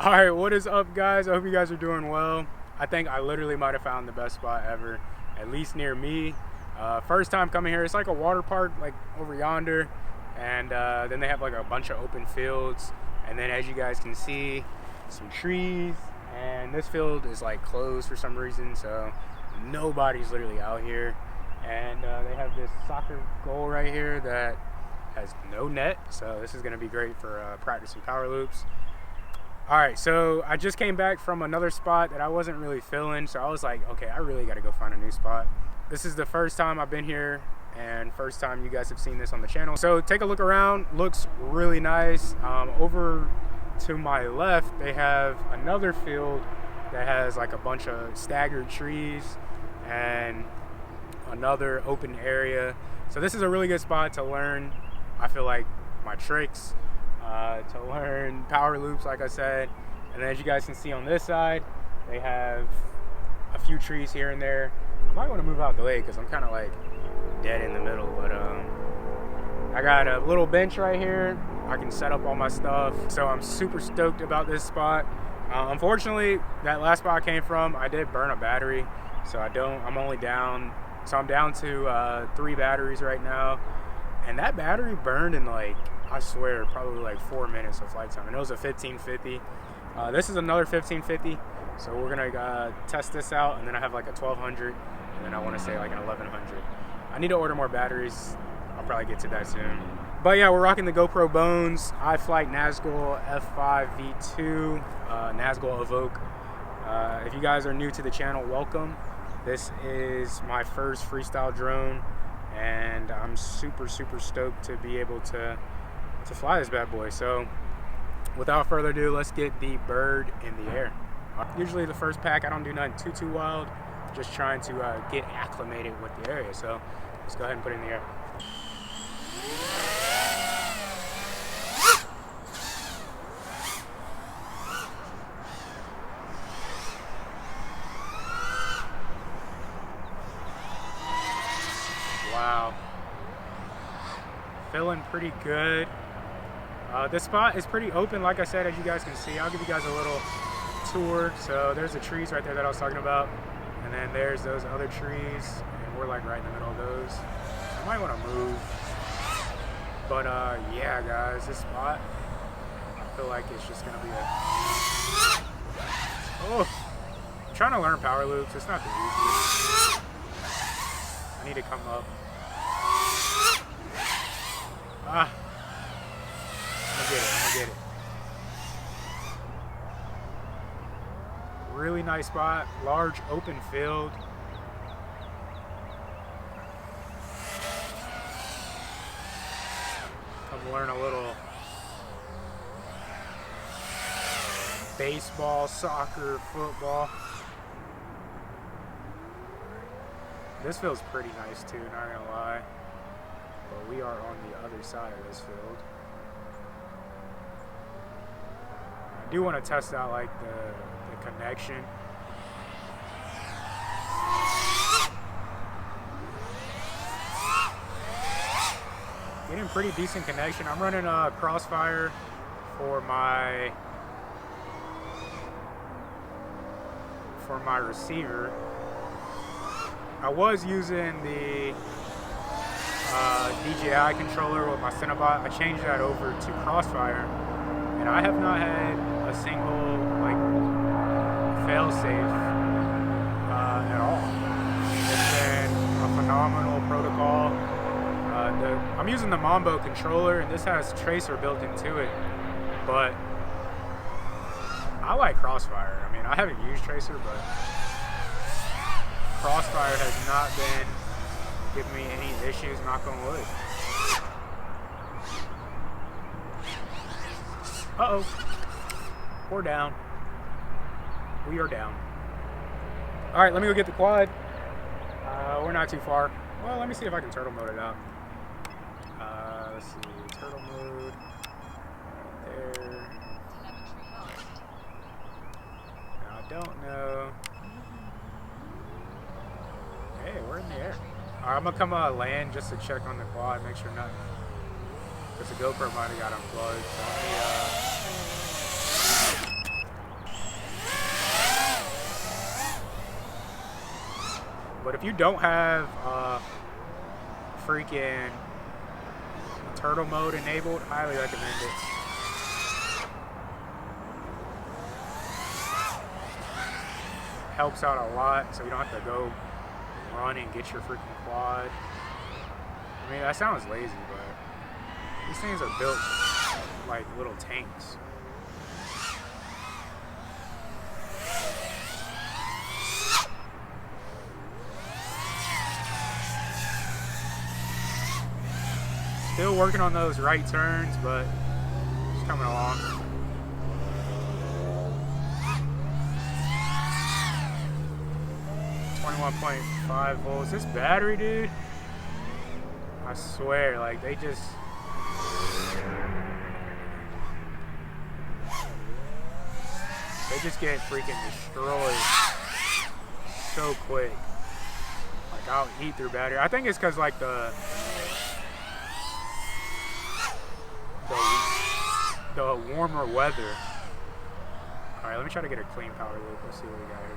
All right, what is up, guys? I hope you guys are doing well. I think I literally might have found the best spot ever, at least near me. First time coming here. It's like a water park, like over yonder, and then they have like a bunch of open fields, and then as you guys can see, some trees, and this field is like closed for some reason, so nobody's literally out here. And they have this soccer goal right here that has no net, so this is going to be great for practicing power loops. All right, so I just came back from another spot that I wasn't really feeling, so I was like, okay, I really got to go find a new spot. This is the first time I've been here and first time you guys have seen this on the channel. So take a look around, looks really nice. Over to my left, they have another field that has like a bunch of staggered trees and another open area. So this is a really good spot to learn, I feel like, my tricks, to learn power loops, like I said. And then as you guys can see on this side, they have a few trees here and there. I might want to move out the way because I'm kind of like dead in the middle, but I got a little bench right here. I can set up all my stuff, so I'm super stoked about this spot. Unfortunately, that last spot I came from, I did burn a battery, so I'm only down, so I'm down to 3 batteries right now, and that battery burned in like, I swear, probably like 4 minutes of flight time, and it was a 1550. This is another 1550, so we're gonna test this out, and then I have like a 1200, and then I want to say like an 1100. I need to order more batteries. I'll probably get to that soon. But yeah, we're rocking the GoPro Bones, iFlight Nazgul F5 V2, Nazgul Evoque. If you guys are new to the channel, welcome. This is my first freestyle drone, and I'm super stoked to be able to fly this bad boy. So without further ado, let's get the bird in the air. Usually the first pack, I don't do nothing too wild, just trying to get acclimated with the area. So let's go ahead and put it in the air. Wow, feeling pretty good. This spot is pretty open, like I said, as you guys can see. I'll give you guys a little tour. So there's the trees right there that I was talking about, and then there's those other trees, and we're like right in the middle of those. I might want to move, but yeah, guys, this spot, I feel like it's just gonna be I'm trying to learn power loops. It's not the easiest. I need to come up. I'm gonna get it. Really nice spot, large open field. Come learn a little baseball, soccer, football. This feels pretty nice too, not gonna lie. But we are on the other side of this field. I do want to test out like the connection. Getting pretty decent connection. I'm running a Crossfire for my receiver. I was using the DJI controller with my Cinnabot. I changed that over to Crossfire, and I have not had a single like fail-safe at all. It's been a phenomenal protocol. I'm using the Mambo controller, and this has Tracer built into it, but I like Crossfire. I mean, I haven't used Tracer, but Crossfire has not been giving me any issues, knock on wood. Uh-oh. We're down. We are down. All right, let me go get the quad. We're not too far. Well, let me see if I can turtle mode it out. Let's see, turtle mode. Right there. Now, I don't know. Hey, we're in the air. All right, I'm gonna come land just to check on the quad, make sure nothing, because the GoPro might have got unplugged. So But if you don't have freaking turtle mode enabled, highly recommend it. Helps out a lot, so you don't have to go run and get your freaking quad. I mean, that sounds lazy, but these things are built like little tanks. Still working on those right turns, but it's coming along. .5 volts. This battery, dude, I swear, like they just get freaking destroyed so quick. Like I'll eat through battery. I think it's because like the warmer weather. All right, let me try to get a clean power loop. Let's see what we got here.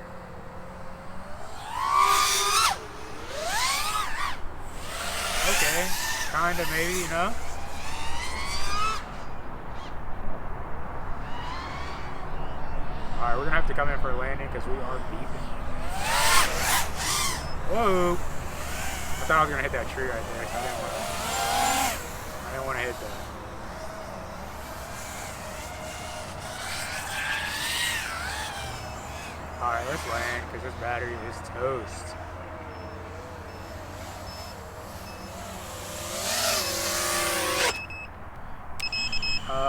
Okay, kinda, maybe, you know. Alright, we're gonna have to come in for a landing because we are beeping. Whoa! I thought I was gonna hit that tree right there, so I didn't want to hit that. Alright, let's land because this battery is toast.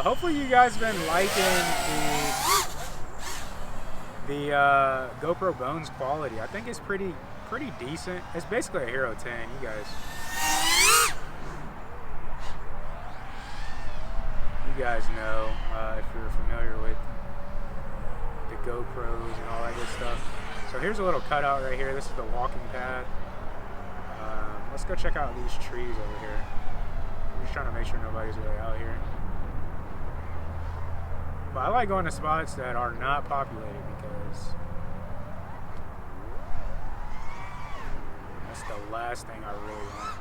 Hopefully you guys have been liking the GoPro Bones quality. I think it's pretty decent. It's basically a Hero 10, you guys know if you're familiar with the GoPros and all that good stuff. So here's a little cutout right here. This is the walking path. Let's go check out these trees over here. I'm just trying to make sure nobody's really out here. But I like going to spots that are not populated because that's the last thing I really want.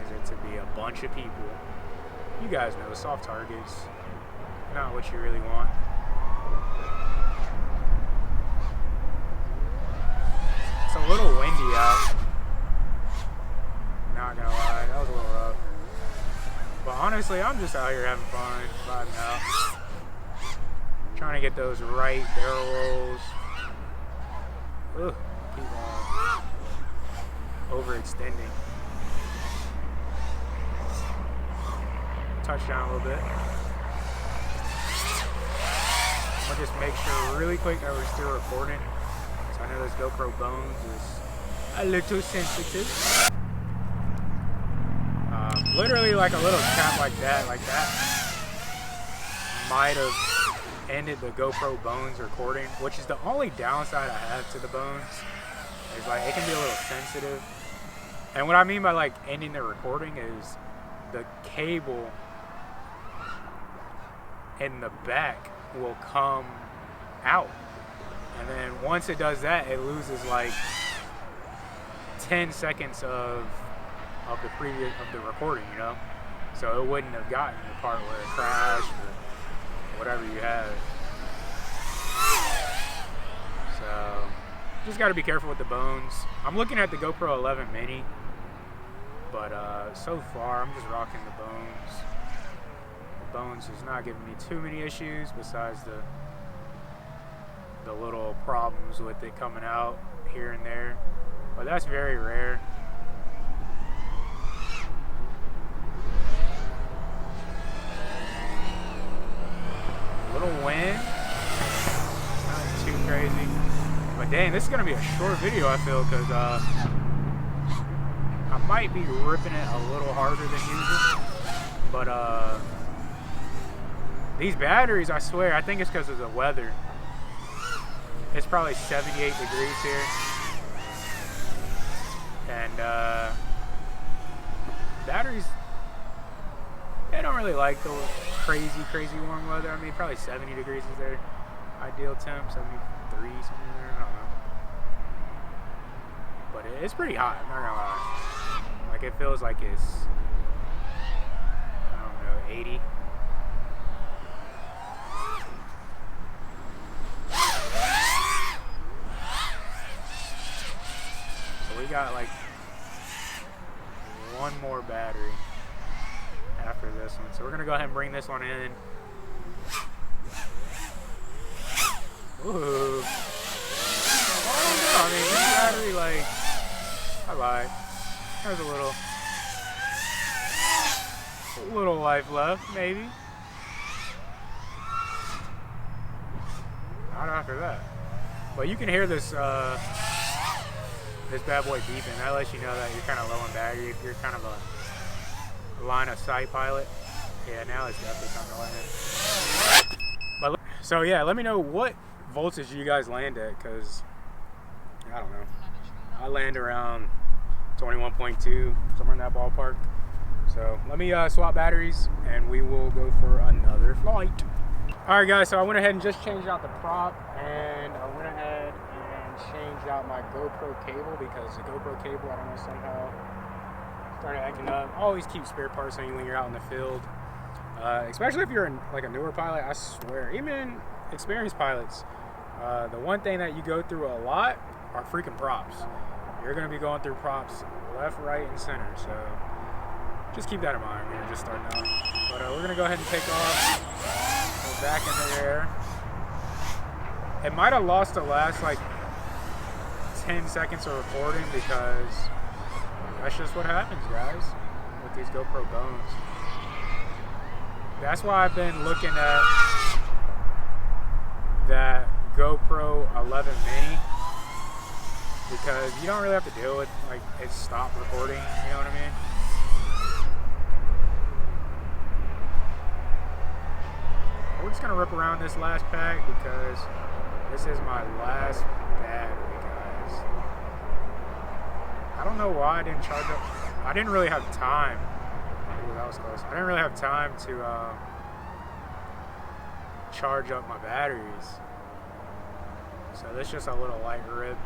Is it to be a bunch of people. You guys know, soft targets, not what you really want. It's a little windy out. Not gonna lie, that was a little rough. But honestly, I'm just out here having fun, vibing out. Trying to get those right barrel rolls. Ugh, keep overextending. Touch down a little bit. I'm gonna just make sure really quick that we're still recording. So I know this GoPro Bones is a little sensitive. Literally like a little tap like that might have ended the GoPro Bones recording, which is the only downside I have to the Bones. Is like it can be a little sensitive. And what I mean by like ending the recording is the cable in the back will come out. And then once it does that, it loses like 10 seconds of the recording, you know? So it wouldn't have gotten the part where it crashed or whatever you had. So just got to be careful with the Bones. I'm looking at the GoPro 11 Mini, but so far I'm just rocking the Bones. The Bones is not giving me too many issues besides the little problems with it coming out here and there, but that's very rare. Little wind, not too crazy, but dang, this is gonna be a short video, I feel, because I might be ripping it a little harder than usual, but these batteries, I swear, I think it's because of the weather. It's probably 78 degrees here, and batteries, I don't really like the crazy warm weather. I mean, probably 70 degrees is their ideal temp, 73, something there, I don't know. but it's pretty hot, I'm not gonna lie. Like, it feels like it's, I don't know, 80. So we got like one more battery after this one. So we're gonna go ahead and bring this one in. Ooh. I don't know. I mean, this battery, like, I lied. There's a little life left, maybe. Not after that. But you can hear this this bad boy beeping. That lets you know that you're kind of low on battery. If you're kind of a line of sight pilot. Yeah, now it's definitely time to land. But so yeah, let me know what voltage you guys land at, because I don't know. I land around 21.2, somewhere in that ballpark. So let me swap batteries and we will go for another flight. All right guys, so I went ahead and just changed out the prop, and I went ahead and changed out my GoPro cable, because the GoPro cable, I don't know, somehow started acting up. Always keep spare parts on you when you're out in the field, especially if you're like a newer pilot. I swear, even experienced pilots, the one thing that you go through a lot are freaking props. You're going to be going through props left, right, and center, so just keep that in mind when you're just starting out. But we're going to go ahead and take off, go back in the air. It might have lost the last like 10 seconds of recording, because that's just what happens, guys, with these GoPro bones. That's why I've been looking at that GoPro 11 mini, because you don't really have to deal with like it stopped recording, you know what I mean? We're just gonna rip around this last pack, because this is my last battery, guys. I don't know why I didn't charge up. I didn't really have time. Ooh, that was close. I didn't really have time to charge up my batteries. So this is just a little light rip.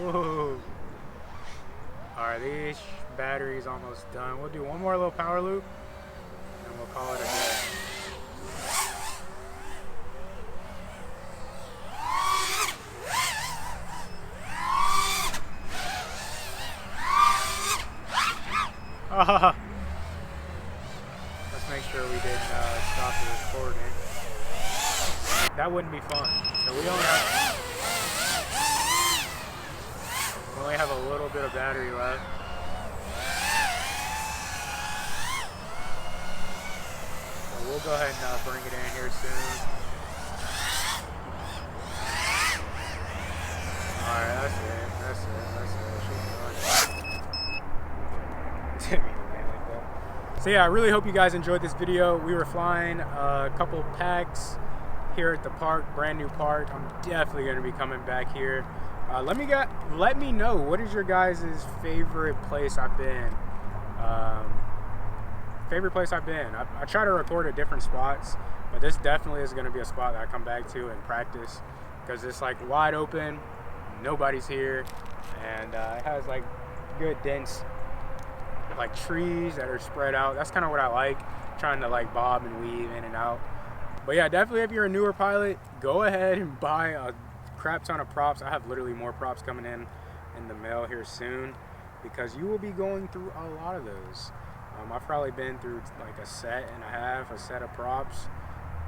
Ooh. Alright, these batteries almost done. We'll do one more little power loop and we'll call it a day. Let's make sure we didn't stop the recording. That wouldn't be fun. So we only have a little bit of battery left. So we'll go ahead and bring it in here soon. Alright, that's it. So yeah, I really hope you guys enjoyed this video. We were flying a couple packs here at the park, brand new park. I'm definitely going to be coming back here. Let me know, what is your guys' favorite place I've been? I try to record at different spots, but this definitely is going to be a spot that I come back to and practice, because it's like wide open, nobody's here, and it has like good dense like trees that are spread out. That's kind of what I like, trying to like bob and weave in and out. But yeah, definitely if you're a newer pilot, go ahead and buy a crap ton of props. I have literally more props coming in the mail here soon, because you will be going through a lot of those. I've probably been through like a set of props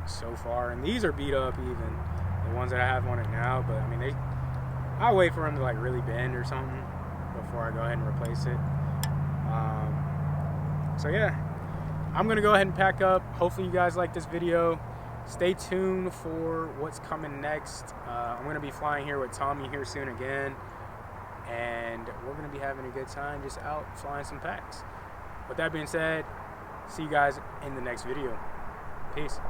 so far, and these are beat up, even the ones that I have on it now. But I mean, I'll wait for them to like really bend or something before I go ahead and replace it. So yeah, I'm gonna go ahead and pack up. Hopefully you guys like this video. Stay tuned for what's coming next. I'm gonna be flying here with Tommy here soon again, and we're gonna be having a good time just out flying some packs. With that being said, see you guys in the next video. Peace.